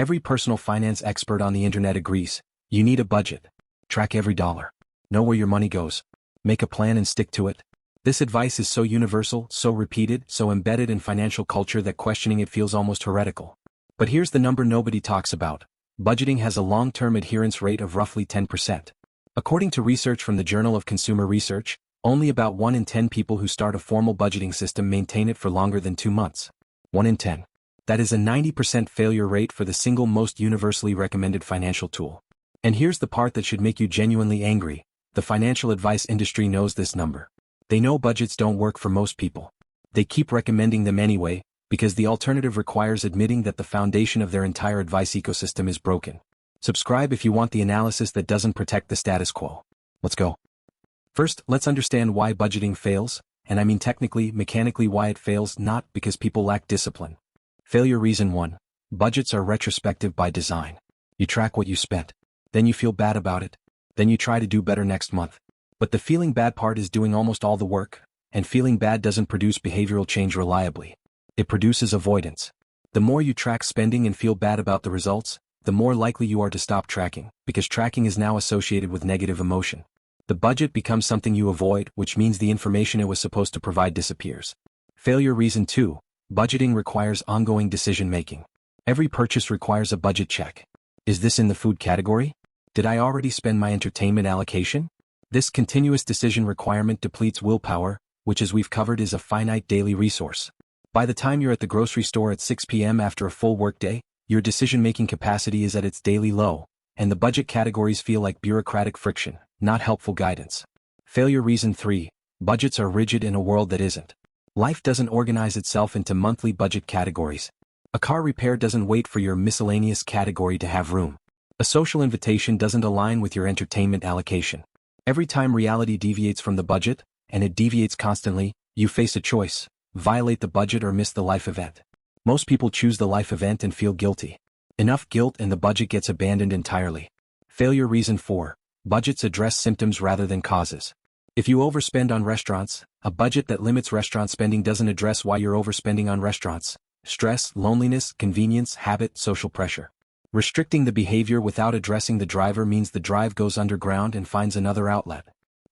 Every personal finance expert on the internet agrees. You need a budget. Track every dollar. Know where your money goes. Make a plan and stick to it. This advice is so universal, so repeated, so embedded in financial culture that questioning it feels almost heretical. But here's the number nobody talks about. Budgeting has a long-term adherence rate of roughly 10%. According to research from the Journal of Consumer Research, only about 1 in 10 people who start a formal budgeting system maintain it for longer than 2 months. 1 in 10. That is a 90% failure rate for the single most universally recommended financial tool. And here's the part that should make you genuinely angry. The financial advice industry knows this number. They know budgets don't work for most people. They keep recommending them anyway, because the alternative requires admitting that the foundation of their entire advice ecosystem is broken. Subscribe if you want the analysis that doesn't protect the status quo. Let's go. First, let's understand why budgeting fails, and I mean technically, mechanically why it fails, not because people lack discipline. Failure reason 1. Budgets are retrospective by design. You track what you spent. Then you feel bad about it. Then you try to do better next month. But the feeling bad part is doing almost all the work, and feeling bad doesn't produce behavioral change reliably. It produces avoidance. The more you track spending and feel bad about the results, the more likely you are to stop tracking, because tracking is now associated with negative emotion. The budget becomes something you avoid, which means the information it was supposed to provide disappears. Failure reason 2. Budgeting requires ongoing decision-making. Every purchase requires a budget check. Is this in the food category? Did I already spend my entertainment allocation? This continuous decision requirement depletes willpower, which as we've covered is a finite daily resource. By the time you're at the grocery store at 6 p.m. after a full workday, your decision-making capacity is at its daily low, and the budget categories feel like bureaucratic friction, not helpful guidance. Failure reason 3. Budgets are rigid in a world that isn't. Life doesn't organize itself into monthly budget categories. A car repair doesn't wait for your miscellaneous category to have room. A social invitation doesn't align with your entertainment allocation. Every time reality deviates from the budget, and it deviates constantly, you face a choice: violate the budget or miss the life event. Most people choose the life event and feel guilty. Enough guilt and the budget gets abandoned entirely. Failure reason 4. Budgets address symptoms rather than causes. If you overspend on restaurants, a budget that limits restaurant spending doesn't address why you're overspending on restaurants: stress, loneliness, convenience, habit, social pressure. Restricting the behavior without addressing the driver means the drive goes underground and finds another outlet.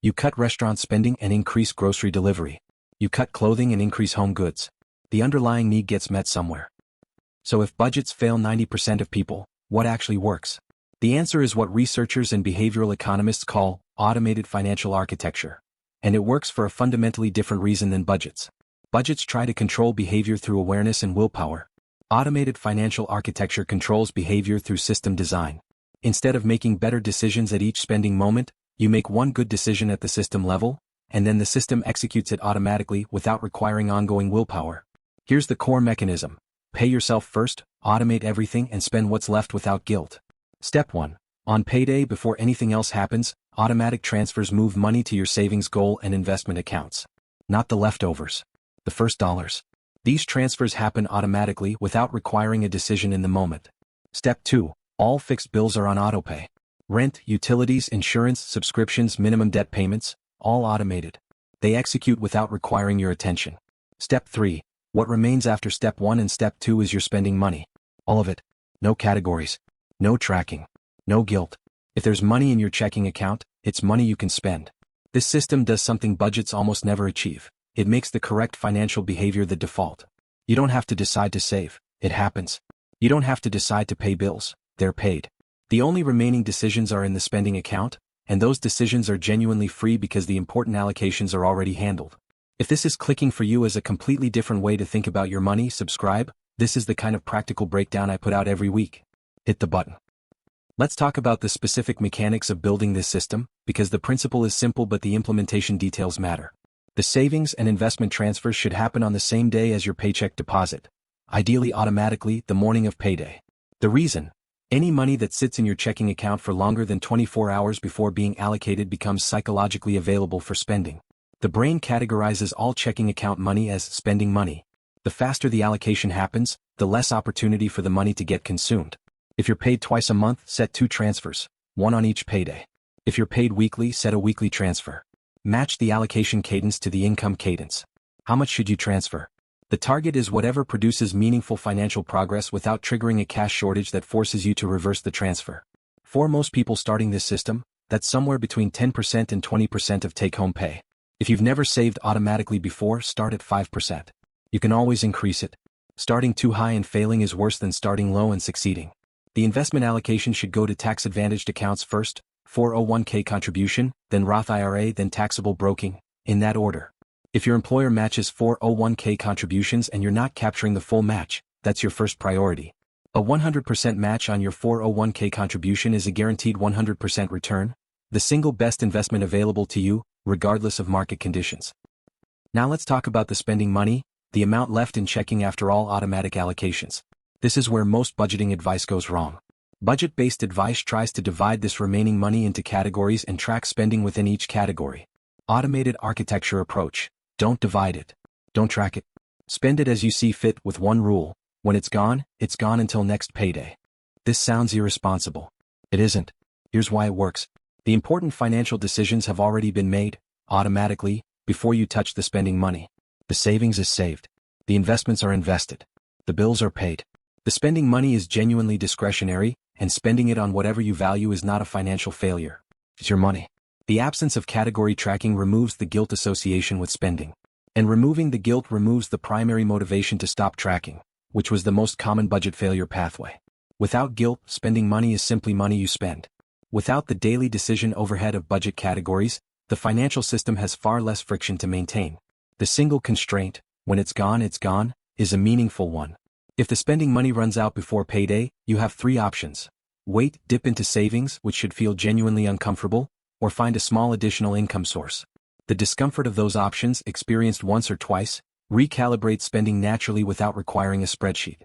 You cut restaurant spending and increase grocery delivery. You cut clothing and increase home goods. The underlying need gets met somewhere. So if budgets fail 90% of people, what actually works? The answer is what researchers and behavioral economists call automated financial architecture. And it works for a fundamentally different reason than budgets. Budgets try to control behavior through awareness and willpower. Automated financial architecture controls behavior through system design. Instead of making better decisions at each spending moment, you make one good decision at the system level, and then the system executes it automatically without requiring ongoing willpower. Here's the core mechanism. Pay yourself first, automate everything, and spend what's left without guilt. Step 1. On payday, before anything else happens, automatic transfers move money to your savings goal and investment accounts. Not the leftovers. The first dollars. These transfers happen automatically without requiring a decision in the moment. Step 2. All fixed bills are on autopay. Rent, utilities, insurance, subscriptions, minimum debt payments, all automated. They execute without requiring your attention. Step 3. What remains after Step 1 and Step 2 is your spending money. All of it. No categories. No tracking. No guilt. If there's money in your checking account, it's money you can spend. This system does something budgets almost never achieve. It makes the correct financial behavior the default. You don't have to decide to save. It happens. You don't have to decide to pay bills. They're paid. The only remaining decisions are in the spending account, and those decisions are genuinely free because the important allocations are already handled. If this is clicking for you as a completely different way to think about your money, subscribe. This is the kind of practical breakdown I put out every week. Hit the button. Let's talk about the specific mechanics of building this system, because the principle is simple but the implementation details matter. The savings and investment transfers should happen on the same day as your paycheck deposit, ideally automatically the morning of payday. The reason? Any money that sits in your checking account for longer than 24 hours before being allocated becomes psychologically available for spending. The brain categorizes all checking account money as spending money. The faster the allocation happens, the less opportunity for the money to get consumed. If you're paid twice a month, set 2 transfers, one on each payday. If you're paid weekly, set a weekly transfer. Match the allocation cadence to the income cadence. How much should you transfer? The target is whatever produces meaningful financial progress without triggering a cash shortage that forces you to reverse the transfer. For most people starting this system, that's somewhere between 10% and 20% of take-home pay. If you've never saved automatically before, start at 5%. You can always increase it. Starting too high and failing is worse than starting low and succeeding. The investment allocation should go to tax-advantaged accounts first, 401k contribution, then Roth IRA, then taxable broking, in that order. If your employer matches 401k contributions and you're not capturing the full match, that's your first priority. A 100% match on your 401k contribution is a guaranteed 100% return, the single best investment available to you, regardless of market conditions. Now let's talk about the spending money, the amount left in checking after all automatic allocations. This is where most budgeting advice goes wrong. Budget-based advice tries to divide this remaining money into categories and track spending within each category. Automated architecture approach. Don't divide it. Don't track it. Spend it as you see fit with one rule. When it's gone until next payday. This sounds irresponsible. It isn't. Here's why it works. The important financial decisions have already been made, automatically, before you touch the spending money. The savings is saved. The investments are invested. The bills are paid. The spending money is genuinely discretionary, and spending it on whatever you value is not a financial failure. It's your money. The absence of category tracking removes the guilt association with spending. And removing the guilt removes the primary motivation to stop tracking, which was the most common budget failure pathway. Without guilt, spending money is simply money you spend. Without the daily decision overhead of budget categories, the financial system has far less friction to maintain. The single constraint, when it's gone, is a meaningful one. If the spending money runs out before payday, you have three options. Wait, dip into savings, which should feel genuinely uncomfortable, or find a small additional income source. The discomfort of those options, experienced once or twice, recalibrate spending naturally without requiring a spreadsheet.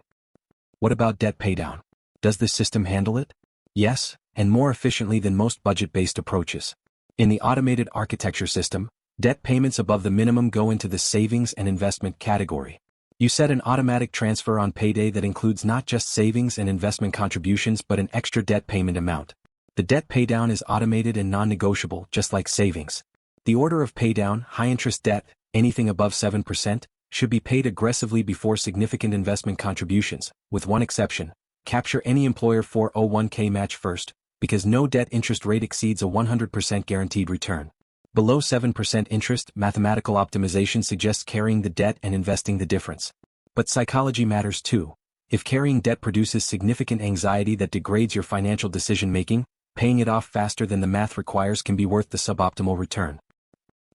What about debt paydown? Does this system handle it? Yes, and more efficiently than most budget-based approaches. In the automated architecture system, debt payments above the minimum go into the savings and investment category. You set an automatic transfer on payday that includes not just savings and investment contributions but an extra debt payment amount. The debt paydown is automated and non-negotiable, just like savings. The order of paydown, high-interest debt, anything above 7%, should be paid aggressively before significant investment contributions, with one exception. Capture any employer 401k match first, because no debt interest rate exceeds a 100% guaranteed return. Below 7% interest, mathematical optimization suggests carrying the debt and investing the difference. But psychology matters too. If carrying debt produces significant anxiety that degrades your financial decision-making, paying it off faster than the math requires can be worth the suboptimal return.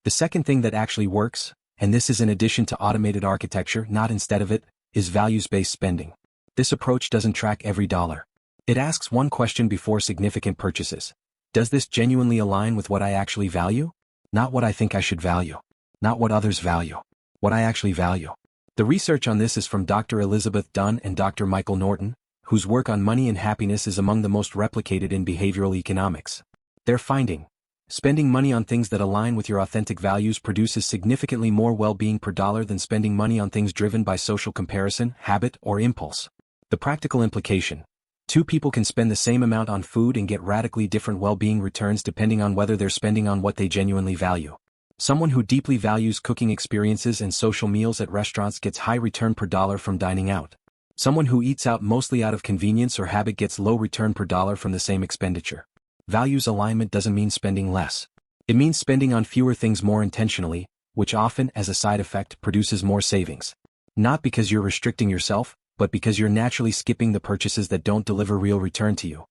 The second thing that actually works, and this is in addition to automated architecture, not instead of it, is values-based spending. This approach doesn't track every dollar. It asks one question before significant purchases. Does this genuinely align with what I actually value? Not what I think I should value. Not what others value. What I actually value. The research on this is from Dr. Elizabeth Dunn and Dr. Michael Norton, whose work on money and happiness is among the most replicated in behavioral economics. Their finding: spending money on things that align with your authentic values produces significantly more well-being per dollar than spending money on things driven by social comparison, habit, or impulse. The practical implication: two people can spend the same amount on food and get radically different well-being returns depending on whether they're spending on what they genuinely value. Someone who deeply values cooking experiences and social meals at restaurants gets high return per dollar from dining out. Someone who eats out mostly out of convenience or habit gets low return per dollar from the same expenditure. Values alignment doesn't mean spending less. It means spending on fewer things more intentionally, which often, as a side effect, produces more savings. Not because you're restricting yourself, but because you're naturally skipping the purchases that don't deliver real return to you.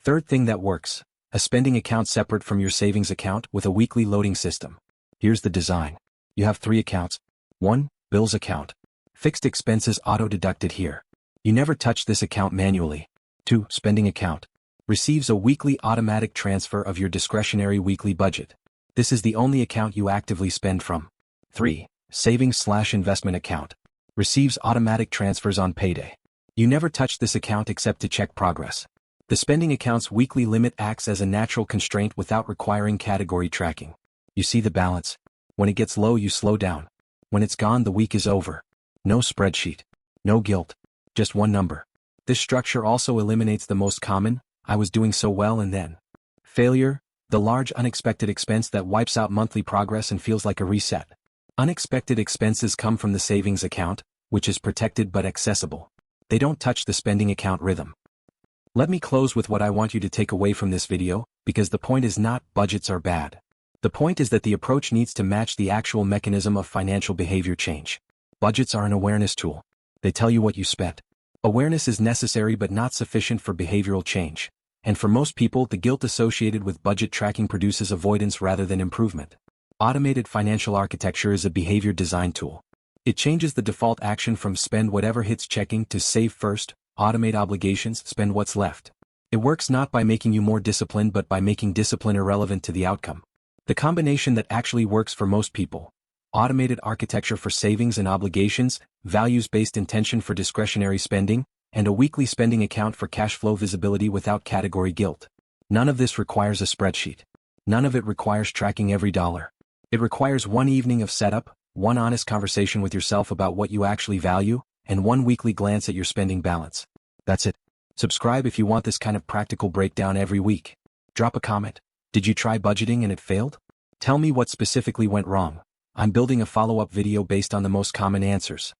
Third thing that works: a spending account separate from your savings account with a weekly loading system. Here's the design. You have 3 accounts. 1. Bills account. Fixed expenses auto-deducted here. You never touch this account manually. 2. Spending account. Receives a weekly automatic transfer of your discretionary weekly budget. This is the only account you actively spend from. 3. Savings/investment account. Receives automatic transfers on payday. You never touch this account except to check progress. The spending account's weekly limit acts as a natural constraint without requiring category tracking. You see the balance. When it gets low, you slow down. When it's gone, the week is over. No spreadsheet. No guilt. Just one number. This structure also eliminates the most common, "I was doing so well and then" failure, the large unexpected expense that wipes out monthly progress and feels like a reset. Unexpected expenses come from the savings account, which is protected but accessible. They don't touch the spending account rhythm. Let me close with what I want you to take away from this video, because the point is not budgets are bad. The point is that the approach needs to match the actual mechanism of financial behavior change. Budgets are an awareness tool. They tell you what you spent. Awareness is necessary but not sufficient for behavioral change. And for most people, the guilt associated with budget tracking produces avoidance rather than improvement. Automated financial architecture is a behavior design tool. It changes the default action from spend whatever hits checking to save first, automate obligations, spend what's left. It works not by making you more disciplined but by making discipline irrelevant to the outcome. The combination that actually works for most people: automated architecture for savings and obligations, values-based intention for discretionary spending, and a weekly spending account for cash flow visibility without category guilt. None of this requires a spreadsheet. None of it requires tracking every dollar. It requires one evening of setup, one honest conversation with yourself about what you actually value, and one weekly glance at your spending balance. That's it. Subscribe if you want this kind of practical breakdown every week. Drop a comment. Did you try budgeting and it failed? Tell me what specifically went wrong. I'm building a follow-up video based on the most common answers.